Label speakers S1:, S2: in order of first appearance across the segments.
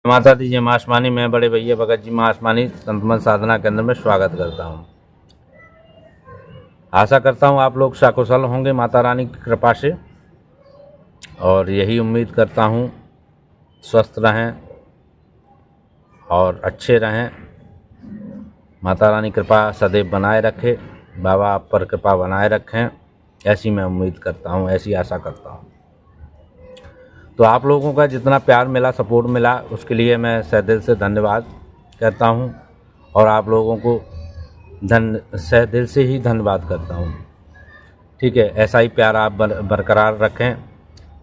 S1: माता दी जय मां आसमानी। मैं बड़े भैया भगत जी मां आसमानी संतमन साधना केंद्र में स्वागत करता हूँ। आशा करता हूँ आप लोग सकुशल होंगे माता रानी की कृपा से, और यही उम्मीद करता हूँ स्वस्थ रहें और अच्छे रहें। माता रानी कृपा सदैव बनाए रखे, बाबा आप पर कृपा बनाए रखें, ऐसी मैं उम्मीद करता हूँ, ऐसी आशा करता हूँ। तो आप लोगों का जितना प्यार मिला, सपोर्ट मिला, उसके लिए मैं सहदिल से धन्यवाद करता हूँ, और आप लोगों को सहदिल से ही धन्यवाद करता हूँ। ठीक है, ऐसा ही प्यार आप बरकरार रखें,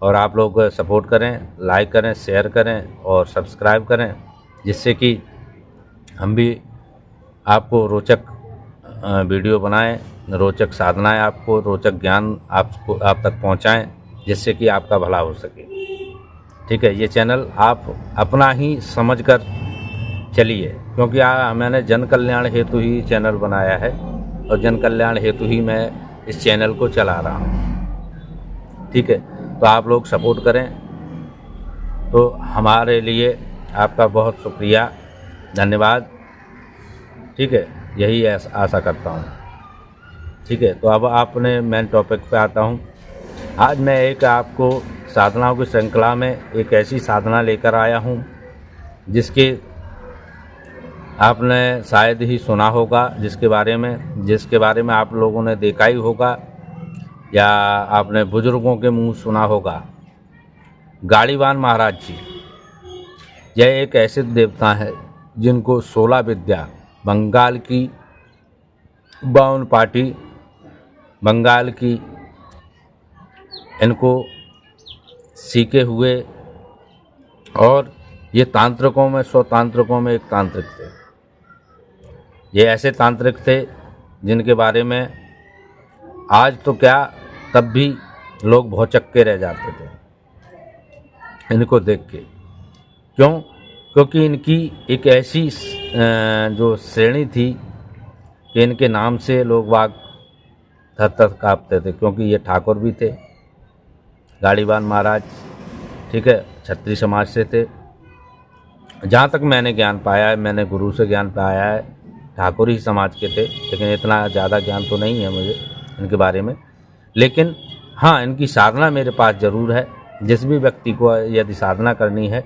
S1: और आप लोग सपोर्ट करें, लाइक करें, शेयर करें और सब्सक्राइब करें, जिससे कि हम भी आपको रोचक वीडियो बनाएं, रोचक साधनाएं, आपको रोचक ज्ञान आप तक पहुंचाएं, जिससे कि आपका भला हो सके। ठीक है, ये चैनल आप अपना ही समझकर चलिए, क्योंकि मैंने जन कल्याण हेतु ही चैनल बनाया है, और जन कल्याण हेतु ही मैं इस चैनल को चला रहा हूँ। ठीक है, तो आप लोग सपोर्ट करें, तो हमारे लिए आपका बहुत शुक्रिया, धन्यवाद। ठीक है, यही आशा करता हूँ। ठीक है, तो अब आपने मेन टॉपिक पे आता हूँ। आज मैं एक आपको साधनाओं की श्रृंखला में एक ऐसी साधना लेकर आया हूँ जिसके आपने शायद ही सुना होगा, जिसके बारे में आप लोगों ने देखा ही होगा, या आपने बुजुर्गों के मुंह सुना होगा। गाड़ीवान महाराज जी, यह एक ऐसे देवता है जिनको 16 विद्या, बंगाल की 52 पार्टी, बंगाल की, इनको सीखे हुए, और ये तांत्रिकों में 100 तांत्रिकों में एक तांत्रिक थे। ये ऐसे तांत्रिक थे जिनके बारे में आज तो क्या, तब भी लोग भौचक्के रह जाते थे इनको देख के। क्यों? क्योंकि इनकी एक ऐसी जो श्रेणी थी कि इनके नाम से लोग बाग थर काँपते थे, क्योंकि ये ठाकुर भी थे, गाड़ीवान महाराज। ठीक है, क्षत्रिय समाज से थे। जहाँ तक मैंने ज्ञान पाया है, मैंने गुरु से ज्ञान पाया है, ठाकुर ही समाज के थे, लेकिन इतना ज़्यादा ज्ञान तो नहीं है मुझे इनके बारे में। लेकिन हाँ, इनकी साधना मेरे पास ज़रूर है। जिस भी व्यक्ति को यदि साधना करनी है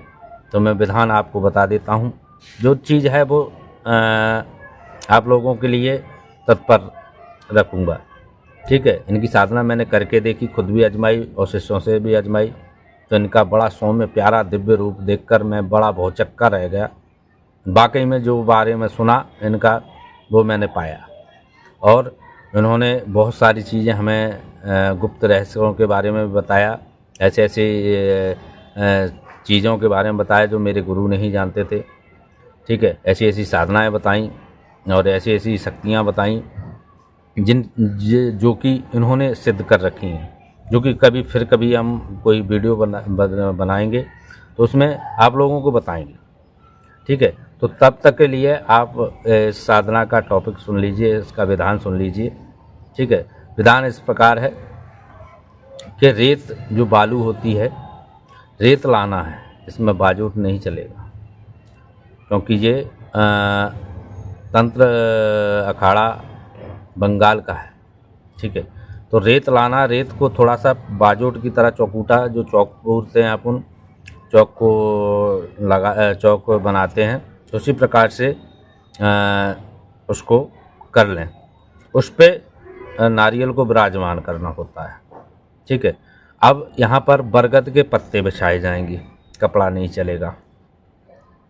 S1: तो मैं विधान आपको बता देता हूँ। जो चीज़ है वो आप लोगों के लिए तत्पर रखूँगा। ठीक है, इनकी साधना मैंने करके देखी, खुद भी आजमाई और शिष्यों से भी आजमाई, तो इनका बड़ा सौम्य प्यारा दिव्य रूप देखकर मैं बड़ा भौचक्का रह गया। वाकई में जो बारे में सुना इनका, वो मैंने पाया, और इन्होंने बहुत सारी चीज़ें हमें गुप्त रहस्यों के बारे में बताया, ऐसे ऐसे चीज़ों के बारे में बताया जो मेरे गुरु नहीं जानते थे। ठीक है, ऐसी ऐसी साधनाएं बताईं और ऐसी ऐसी शक्तियां बताईं जो कि इन्होंने सिद्ध कर रखी हैं, जो कि कभी हम कोई वीडियो बनाएंगे तो उसमें आप लोगों को बताएंगे। ठीक है, तो तब तक के लिए आप साधना का टॉपिक सुन लीजिए, इसका विधान सुन लीजिए। ठीक है, विधान इस प्रकार है कि रेत जो बालू होती है, रेत लाना है, इसमें बाजूट नहीं चलेगा, क्योंकि ये तंत्र अखाड़ा बंगाल का है। ठीक है, तो रेत लाना, रेत को थोड़ा सा बाजोट की तरह चौकूटा, जो चौक बोलते हैं अपन, चौक को चौक बनाते हैं, उसी प्रकार से उसको कर लें। उस पर नारियल को विराजमान करना होता है। ठीक है, अब यहाँ पर बरगद के पत्ते बिछाए जाएंगे, कपड़ा नहीं चलेगा।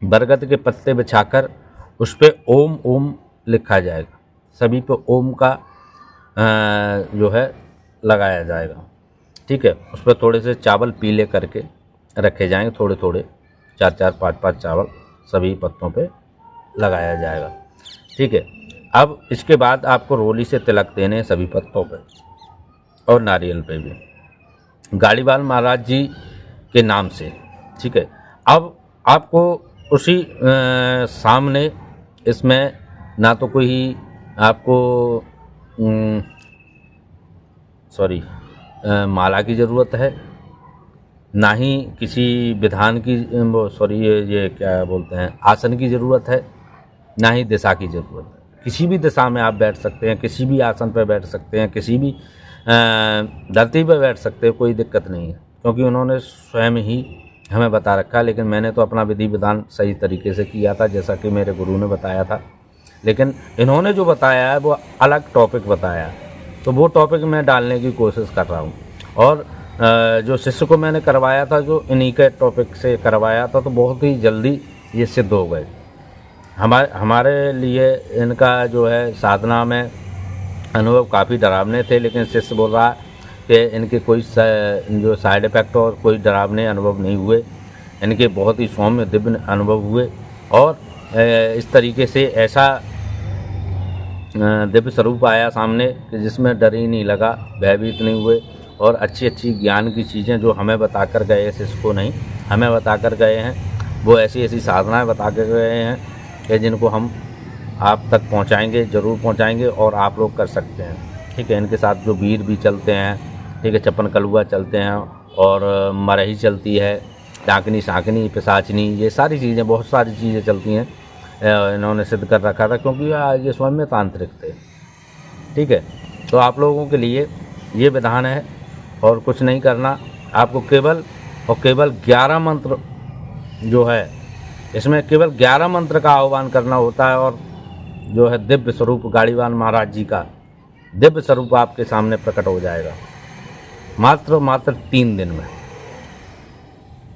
S1: बरगद के पत्ते बिछाकर उस पर ओम ओम लिखा जाएगा, सभी पे ओम का जो है लगाया जाएगा। ठीक है, उस पर थोड़े से चावल पीले करके रखे जाएंगे, थोड़े थोड़े 4-4, 5-5 चावल सभी पत्तों पे लगाया जाएगा। ठीक है, अब इसके बाद आपको रोली से तिलक देने हैं सभी पत्तों पे और नारियल पे भी, गाड़ीवाल महाराज जी के नाम से। ठीक है, अब आपको उसी सामने इसमें ना तो कोई आपको माला की ज़रूरत है, ना ही किसी विधान की ये क्या बोलते हैं आसन की ज़रूरत है, ना ही दिशा की ज़रूरत है। किसी भी दिशा में आप बैठ सकते हैं, किसी भी आसन पर बैठ सकते हैं, किसी भी धरती पर बैठ सकते हैं, कोई दिक्कत नहीं है, क्योंकि उन्होंने स्वयं ही हमें बता रखा। लेकिन मैंने तो अपना विधि विधान सही तरीके से किया था, जैसा कि मेरे गुरु ने बताया था। लेकिन इन्होंने जो बताया है वो अलग टॉपिक बताया है, तो वो टॉपिक मैं डालने की कोशिश कर रहा हूँ। और जो शिष्य को मैंने करवाया था, जो इन्हीं के टॉपिक से करवाया था, तो बहुत ही जल्दी ये सिद्ध हो गए। हमारे लिए इनका जो है साधना में अनुभव काफ़ी डरावने थे, लेकिन शिष्य बोल रहा है कि इनके कोई जो साइड इफ़ेक्ट और कोई डरावने अनुभव नहीं हुए, इनके बहुत ही सौम्य दिव्य अनुभव हुए। और इस तरीके से ऐसा दिव्य स्वरूप आया सामने कि जिसमें डर ही नहीं लगा, भयभीत नहीं हुए। और अच्छी अच्छी ज्ञान की चीज़ें जो हमें बता कर गए, शिष्य को नहीं, हमें बता कर गए हैं, वो ऐसी ऐसी साधनाएँ बता कर गए हैं कि जिनको हम आप तक पहुंचाएंगे, ज़रूर पहुंचाएंगे, और आप लोग कर सकते हैं। ठीक है, इनके साथ जो वीर भी चलते हैं, ठीक है, चपन कलुआ चलते हैं, और मरही चलती है, डाकनी साकनी पिसाचनी, ये सारी चीज़ें, बहुत सारी चीज़ें चलती हैं। इन्होंने सिद्ध कर रखा था, क्योंकि ये स्वयं में तांत्रिक थे। ठीक है, तो आप लोगों के लिए ये विधान है, और कुछ नहीं करना। आपको केवल और केवल 11 मंत्र जो है, इसमें केवल 11 मंत्र का आह्वान करना होता है, और जो है दिव्य स्वरूप गाड़ीवान महाराज जी का दिव्य स्वरूप आपके सामने प्रकट हो जाएगा। मात्र 3 दिन में।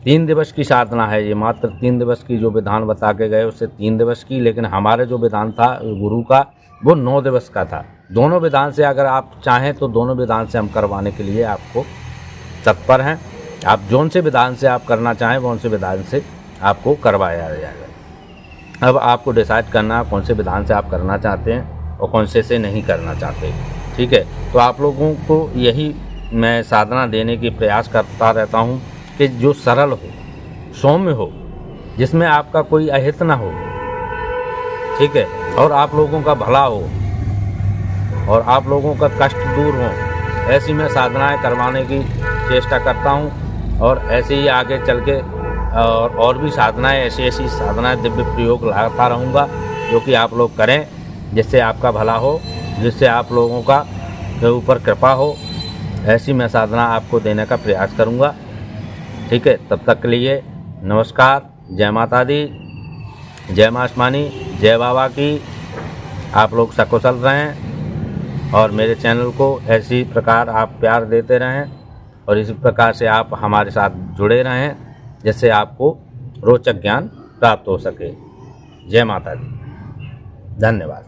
S1: 3 दिवस की साधना है ये, मात्र 3 दिवस की। जो विधान बता के गए उससे 3 दिवस की, लेकिन हमारे जो विधान था गुरु का, वो 9 दिवस का था। दोनों विधान से अगर आप चाहें तो दोनों विधान से हम करवाने के लिए आपको तत्पर हैं। आप जौन से विधान से आप करना चाहें, वौन से विधान से आपको करवाया जाएगा। अब आपको डिसाइड करना है कौन से विधान से आप करना चाहते हैं और कौन से नहीं करना चाहते। ठीक है, तो आप लोगों को यही मैं साधना देने की प्रयास करता रहता हूँ कि जो सरल हो, सौम्य हो, जिसमें आपका कोई अहित ना हो, ठीक है, और आप लोगों का भला हो, और आप लोगों का कष्ट दूर हो, ऐसी मैं साधनाएं करवाने की चेष्टा करता हूँ। और ऐसे ही आगे चल के और भी साधनाएं, ऐसी साधनाएं दिव्य प्रयोग लाता रहूँगा, जो कि आप लोग करें, जिससे आपका भला हो, जिससे आप लोगों का ऊपर कृपा हो। ऐसी मैं साधना आपको देने का प्रयास करूँगा। ठीक है, तब तक के लिए नमस्कार, जय माता दी, जय मां आसमानी, जय बाबा की। आप लोग सकुशल रहें, और मेरे चैनल को ऐसी प्रकार आप प्यार देते रहें, और इसी प्रकार से आप हमारे साथ जुड़े रहें, जिससे आपको रोचक ज्ञान प्राप्त हो सके। जय माता दी, धन्यवाद।